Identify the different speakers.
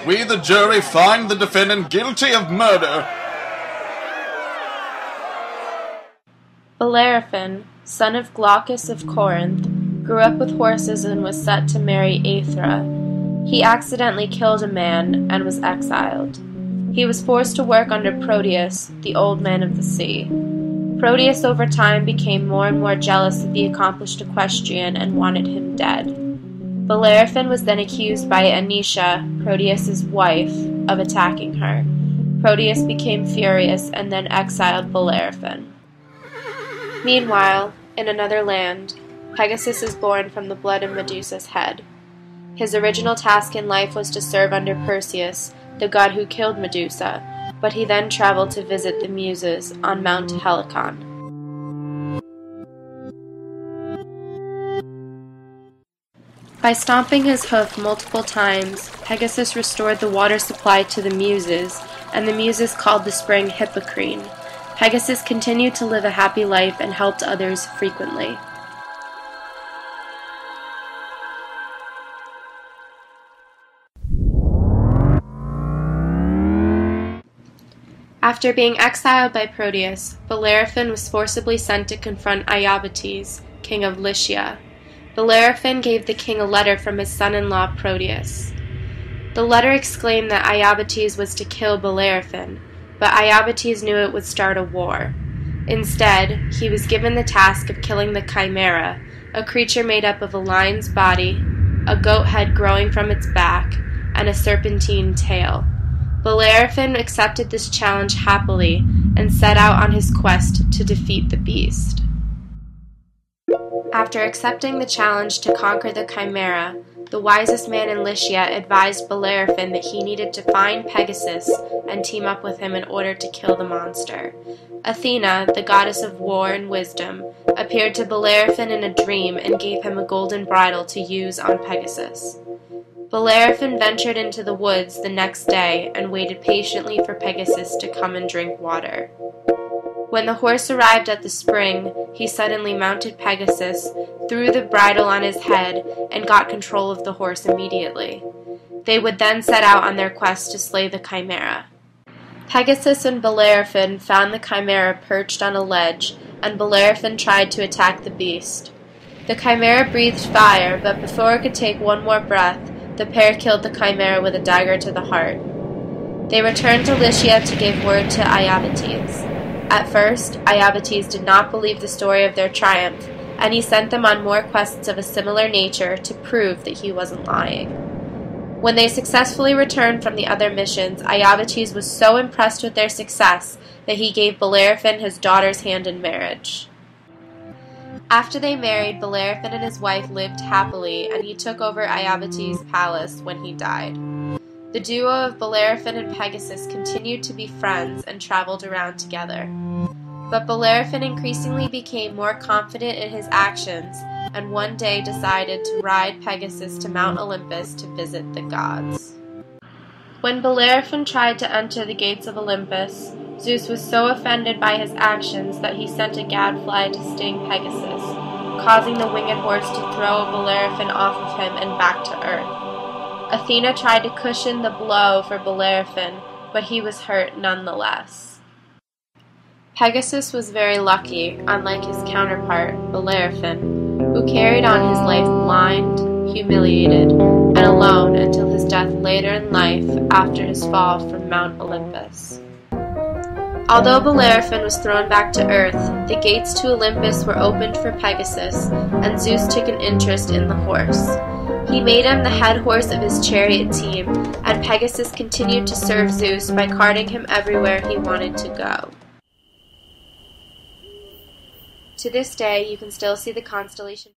Speaker 1: We, the jury, find the defendant guilty of murder.
Speaker 2: Bellerophon, son of Glaucus of Corinth, grew up with horses and was set to marry Aethra. He accidentally killed a man and was exiled. He was forced to work under Proteus, the old man of the sea. Proteus over time became more and more jealous of the accomplished equestrian and wanted him dead. Bellerophon was then accused by Anicia, Proteus's wife, of attacking her. Proteus became furious and then exiled Bellerophon. Meanwhile, in another land, Pegasus is born from the blood of Medusa's head. His original task in life was to serve under Perseus, the god who killed Medusa, but he then traveled to visit the Muses on Mount Helicon. By stomping his hoof multiple times, Pegasus restored the water supply to the Muses, and the Muses called the spring Hippocrene. Pegasus continued to live a happy life and helped others frequently. After being exiled by Proteus, Bellerophon was forcibly sent to confront Iobates, king of Lycia. Bellerophon gave the king a letter from his son-in-law Proteus. The letter exclaimed that Iobates was to kill Bellerophon, but Iobates knew it would start a war. Instead, he was given the task of killing the Chimera, a creature made up of a lion's body, a goat head growing from its back, and a serpentine tail. Bellerophon accepted this challenge happily and set out on his quest to defeat the beast. After accepting the challenge to conquer the Chimera, the wisest man in Lycia advised Bellerophon that he needed to find Pegasus and team up with him in order to kill the monster. Athena, the goddess of war and wisdom, appeared to Bellerophon in a dream and gave him a golden bridle to use on Pegasus. Bellerophon ventured into the woods the next day and waited patiently for Pegasus to come and drink water. When the horse arrived at the spring, he suddenly mounted Pegasus, threw the bridle on his head, and got control of the horse immediately. They would then set out on their quest to slay the Chimera. Pegasus and Bellerophon found the Chimera perched on a ledge, and Bellerophon tried to attack the beast. The Chimera breathed fire, but before it could take one more breath, the pair killed the Chimera with a dagger to the heart. They returned to Lycia to give word to Iobates. At first, Iobates did not believe the story of their triumph, and he sent them on more quests of a similar nature to prove that he wasn't lying. When they successfully returned from the other missions, Iobates was so impressed with their success that he gave Bellerophon his daughter's hand in marriage. After they married, Bellerophon and his wife lived happily, and he took over Iobates' palace when he died. The duo of Bellerophon and Pegasus continued to be friends and traveled around together. But Bellerophon increasingly became more confident in his actions, and one day decided to ride Pegasus to Mount Olympus to visit the gods. When Bellerophon tried to enter the gates of Olympus, Zeus was so offended by his actions that he sent a gadfly to sting Pegasus, causing the winged horse to throw Bellerophon off of him and back to earth. Athena tried to cushion the blow for Bellerophon, but he was hurt nonetheless. Pegasus was very lucky, unlike his counterpart, Bellerophon, who carried on his life blind, humiliated, and alone until his death later in life after his fall from Mount Olympus. Although Bellerophon was thrown back to earth, the gates to Olympus were opened for Pegasus, and Zeus took an interest in the horse. He made him the head horse of his chariot team, and Pegasus continued to serve Zeus by carting him everywhere he wanted to go. To this day, you can still see the constellation